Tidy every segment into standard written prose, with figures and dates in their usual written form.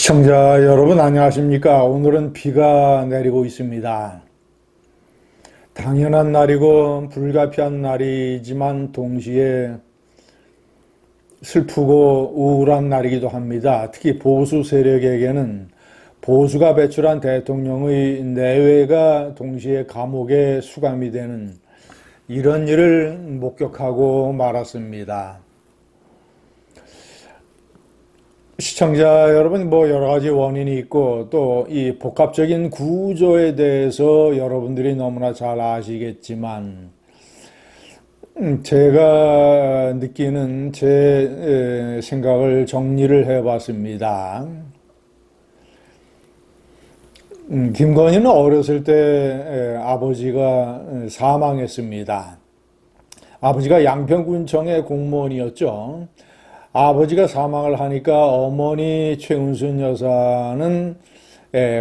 시청자 여러분 안녕하십니까? 오늘은 비가 내리고 있습니다. 당연한 날이고 불가피한 날이지만 동시에 슬프고 우울한 날이기도 합니다. 특히 보수 세력에게는 보수가 배출한 대통령의 내외가 동시에 감옥에 수감이 되는 이런 일을 목격하고 말았습니다. 시청자 여러분, 여러 가지 원인이 있고 또 이 복합적인 구조에 대해서 여러분들이 너무나 잘 아시겠지만, 제가 느끼는 제 생각을 정리를 해봤습니다. 김건희는 어렸을 때 아버지가 사망했습니다. 아버지가 양평군청의 공무원이었죠. 아버지가 사망을 하니까 어머니 최은순 여사는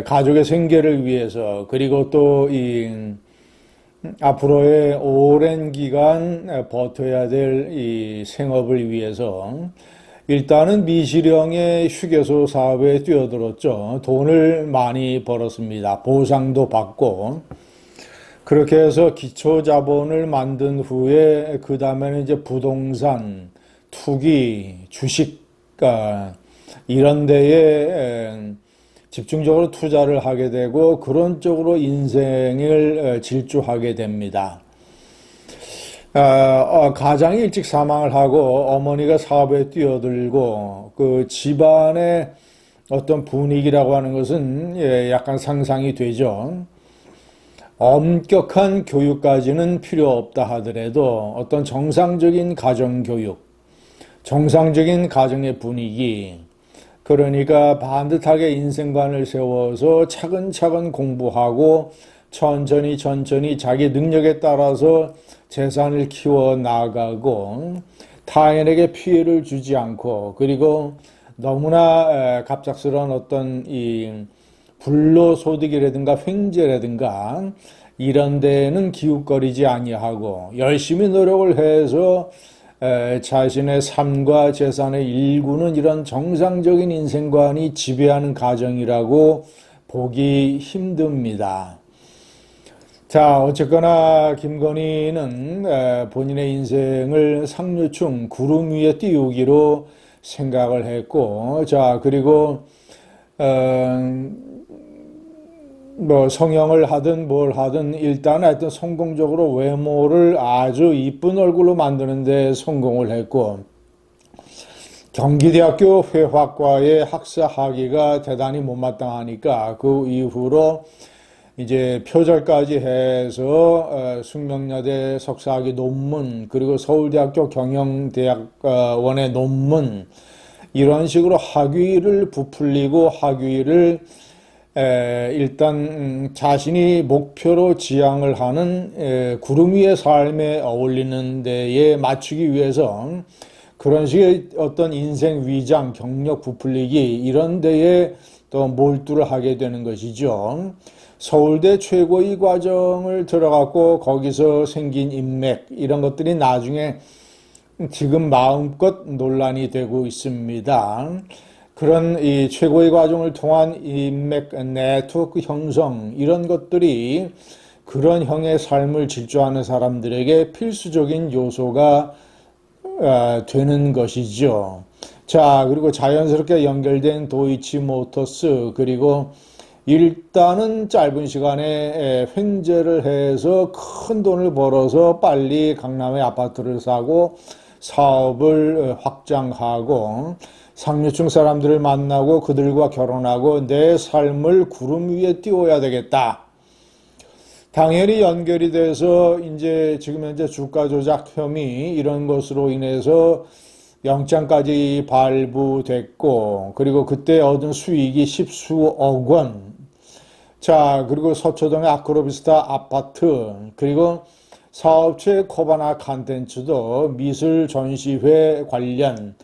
가족의 생계를 위해서, 그리고 또 이 앞으로의 오랜 기간 버텨야 될 이 생업을 위해서 일단은 미시령의 휴게소 사업에 뛰어들었죠. 돈을 많이 벌었습니다. 보상도 받고. 그렇게 해서 기초 자본을 만든 후에 그 다음에는 이제 부동산, 투기, 주식, 이런 데에 집중적으로 투자를 하게 되고 그런 쪽으로 인생을 질주하게 됩니다. 가장이 일찍 사망을 하고 어머니가 사업에 뛰어들고 그 집안의 어떤 분위기라고 하는 것은 약간 상상이 되죠. 엄격한 교육까지는 필요 없다 하더라도 어떤 정상적인 가정교육, 정상적인 가정의 분위기, 그러니까 반듯하게 인생관을 세워서 차근차근 공부하고 천천히 자기 능력에 따라서 재산을 키워 나가고 타인에게 피해를 주지 않고, 그리고 너무나 갑작스러운 어떤 이 불로소득이라든가 횡재라든가 이런 데는 기웃거리지 아니하고 열심히 노력을 해서 자신의 삶과 재산의 일부는 이런 정상적인 인생관이 지배하는 가정이라고 보기 힘듭니다. 자, 어쨌거나 김건희는 본인의 인생을 상류층 구름 위에 띄우기로 생각을 했고, 자, 그리고 성형을 하든 뭘 하든 일단 하여튼 성공적으로 외모를 아주 이쁜 얼굴로 만드는 데 성공을 했고, 경기대학교 회화과의 학사 학위가 대단히 못마땅하니까 그 이후로 이제 표절까지 해서 숙명여대 석사학위 논문, 그리고 서울대학교 경영대학원의 논문, 이런 식으로 학위를 부풀리고 학위를 일단 자신이 목표로 지향을 하는 구름 위의 삶에 어울리는 데에 맞추기 위해서 그런 식의 어떤 인생 위장, 경력 부풀리기 이런 데에 또 몰두를 하게 되는 것이죠. 서울대 최고위 과정을 들어갔고 거기서 생긴 인맥 이런 것들이 나중에 지금 마음껏 논란이 되고 있습니다. 그런 이 최고의 과정을 통한 인맥 네트워크 형성 이런 것들이 그런 형의 삶을 질주하는 사람들에게 필수적인 요소가 되는 것이죠. 자, 그리고 자연스럽게 연결된 도이치모터스, 그리고 일단은 짧은 시간에 횡재를 해서 큰 돈을 벌어서 빨리 강남에 아파트를 사고 사업을 확장하고 상류층 사람들을 만나고 그들과 결혼하고 내 삶을 구름 위에 띄워야 되겠다. 당연히 연결이 돼서 이제 지금 현재 주가 조작 혐의 이런 것으로 인해서 영장까지 발부됐고, 그리고 그때 얻은 수익이 십수억 원. 자, 그리고 서초동의 아크로비스타 아파트, 그리고 사업체 코바나 콘텐츠도 미술 전시회 관련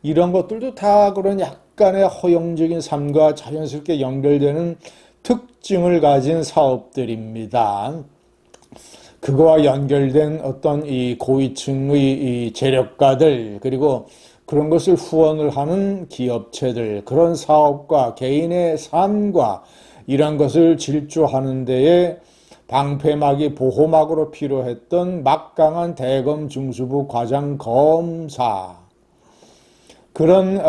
이런 것들도 다 그런 약간의 허용적인 삶과 자연스럽게 연결되는 특징을 가진 사업들입니다. 그거와 연결된 어떤 이 고위층의 이 재력가들, 그리고 그런 것을 후원을 하는 기업체들, 그런 사업과 개인의 삶과 이런 것을 질주하는 데에 방패막이 보호막으로 필요했던 막강한 대검 중수부 과장 검사, 그런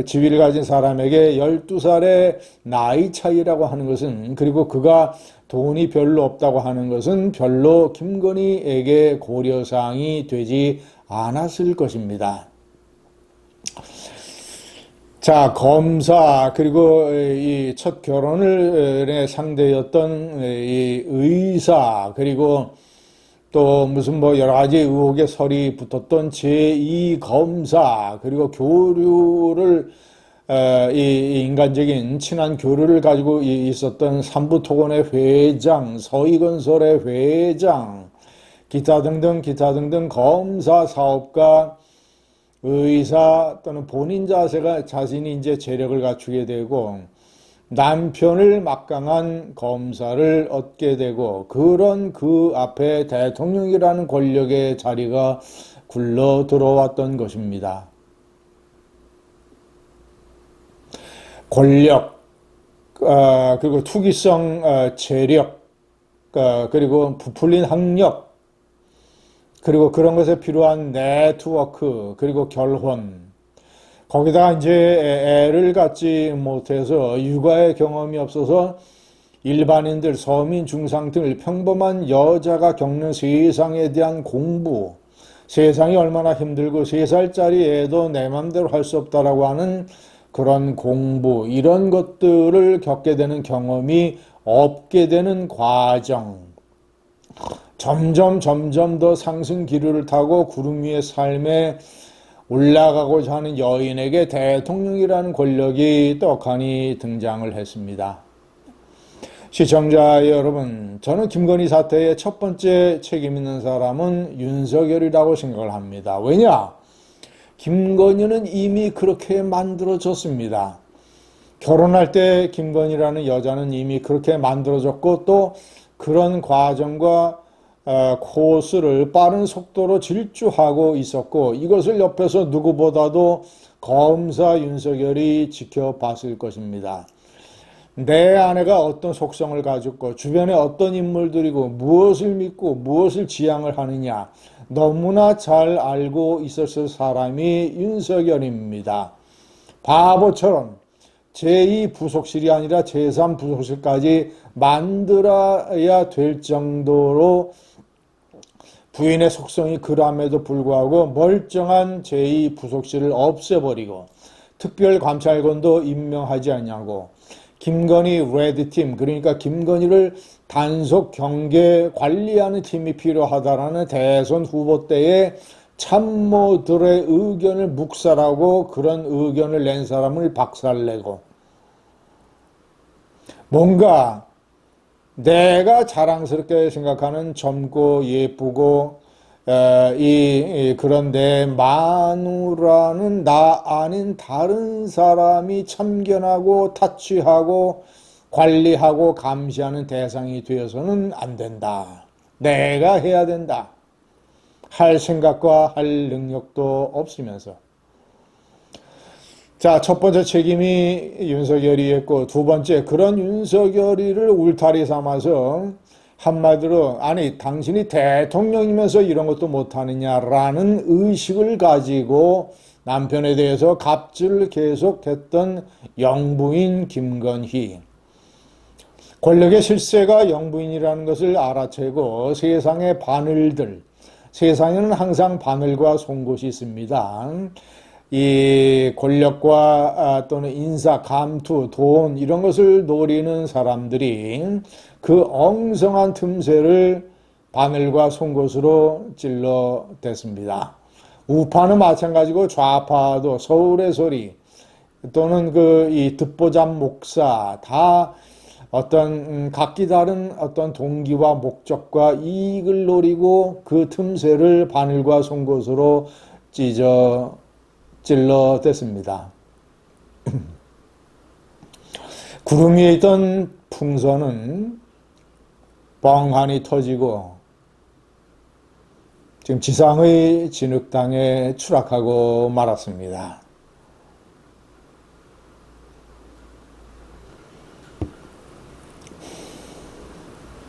지위를 가진 사람에게 12살의 나이 차이라고 하는 것은, 그리고 그가 돈이 별로 없다고 하는 것은 별로 김건희에게 고려사항이 되지 않았을 것입니다. 자, 검사, 그리고 이 첫 결혼을 상대였던 이 의사, 그리고 또 무슨 뭐 여러 가지 의혹의 설이 붙었던 제2검사, 그리고 교류를 이 인간적인 친한 교류를 가지고 있었던 삼부토건의 회장, 서희건설의 회장, 기타 등등 검사, 사업가, 의사 또는 본인 자신이 이제 재력을 갖추게 되고 남편을 막강한 검사를 얻게 되고, 그런 그 앞에 대통령이라는 권력의 자리가 굴러 들어왔던 것입니다. 권력, 그리고 투기성 재력, 그리고 부풀린 학력, 그리고 그런 것에 필요한 네트워크, 그리고 결혼, 거기다가 이제 애를 갖지 못해서 육아의 경험이 없어서 일반인들, 서민, 중상 등 평범한 여자가 겪는 세상에 대한 공부, 세상이 얼마나 힘들고 3살짜리 애도 내 맘대로 할 수 없다라고 하는 그런 공부, 이런 것들을 겪게 되는 경험이 없게 되는 과정, 점점 더 상승 기류를 타고 구름 위의 삶에 올라가고자 하는 여인에게 대통령이라는 권력이 떡하니 등장을 했습니다. 시청자 여러분, 저는 김건희 사태의 첫 번째 책임 있는 사람은 윤석열이라고 생각을 합니다. 왜냐? 김건희는 이미 그렇게 만들어졌습니다. 결혼할 때 김건희라는 여자는 이미 그렇게 만들어졌고, 또 그런 과정과 코스를 빠른 속도로 질주하고 있었고, 이것을 옆에서 누구보다도 검사 윤석열이 지켜봤을 것입니다. 내 아내가 어떤 속성을 가졌고 주변에 어떤 인물들이고 무엇을 믿고 무엇을 지향을 하느냐 너무나 잘 알고 있었을 사람이 윤석열입니다. 바보처럼 제2부속실이 아니라 제3부속실까지 만들어야 될 정도로 부인의 속성이 그럼에도 불구하고 멀쩡한 제2부속실을 없애버리고 특별감찰관도 임명하지 않냐고, 김건희 레드팀, 그러니까 김건희를 단속 경계 관리하는 팀이 필요하다라는 대선 후보 때의 참모들의 의견을 묵살하고 그런 의견을 낸 사람을 박살내고, 뭔가 내가 자랑스럽게 생각하는 젊고 예쁘고 그런 내 마누라는 나 아닌 다른 사람이 참견하고 타취하고 관리하고 감시하는 대상이 되어서는 안 된다. 내가 해야 된다. 할 생각과 할 능력도 없으면서. 자, 첫 번째 책임이 윤석열이 했고, 두 번째, 그런 윤석열이를 울타리 삼아서 한마디로, 아니 당신이 대통령이면서 이런 것도 못하느냐라는 의식을 가지고 남편에 대해서 갑질을 계속했던 영부인 김건희. 권력의 실세가 영부인이라는 것을 알아채고 세상의 바늘들, 세상에는 항상 바늘과 송곳이 있습니다. 이 권력과 또는 인사, 감투, 돈 이런 것을 노리는 사람들이 그 엉성한 틈새를 바늘과 송곳으로 찔러댔습니다. 우파는 마찬가지고 좌파도 서울의 소리 또는 이 듣보잡 목사 다 어떤 각기 다른 어떤 동기와 목적과 이익을 노리고 그 틈새를 바늘과 송곳으로 찔러댔습니다. 구름 위에 있던 풍선은 뻥하니 터지고 지금 지상의 진흙탕에 추락하고 말았습니다.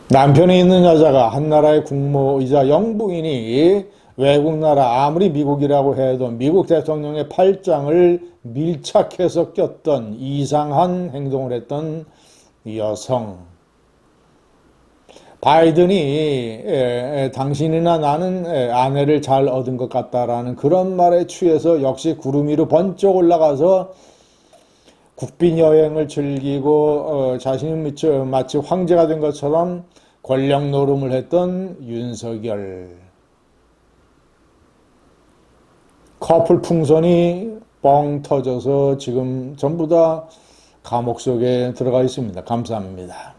남편이 있는 여자가 한 나라의 국모이자 영부인이 외국 나라 아무리 미국이라고 해도 미국 대통령의 팔짱을 밀착해서 꼈던 이상한 행동을 했던 여성. 바이든이 당신이나 나는 아내를 잘 얻은 것 같다라는 그런 말에 취해서 역시 구름 위로 번쩍 올라가서 국빈 여행을 즐기고 자신이 마치 황제가 된 것처럼 권력 노름을 했던 윤석열. 커플 풍선이 뻥 터져서 지금 전부 다 감옥 속에 들어가 있습니다. 감사합니다.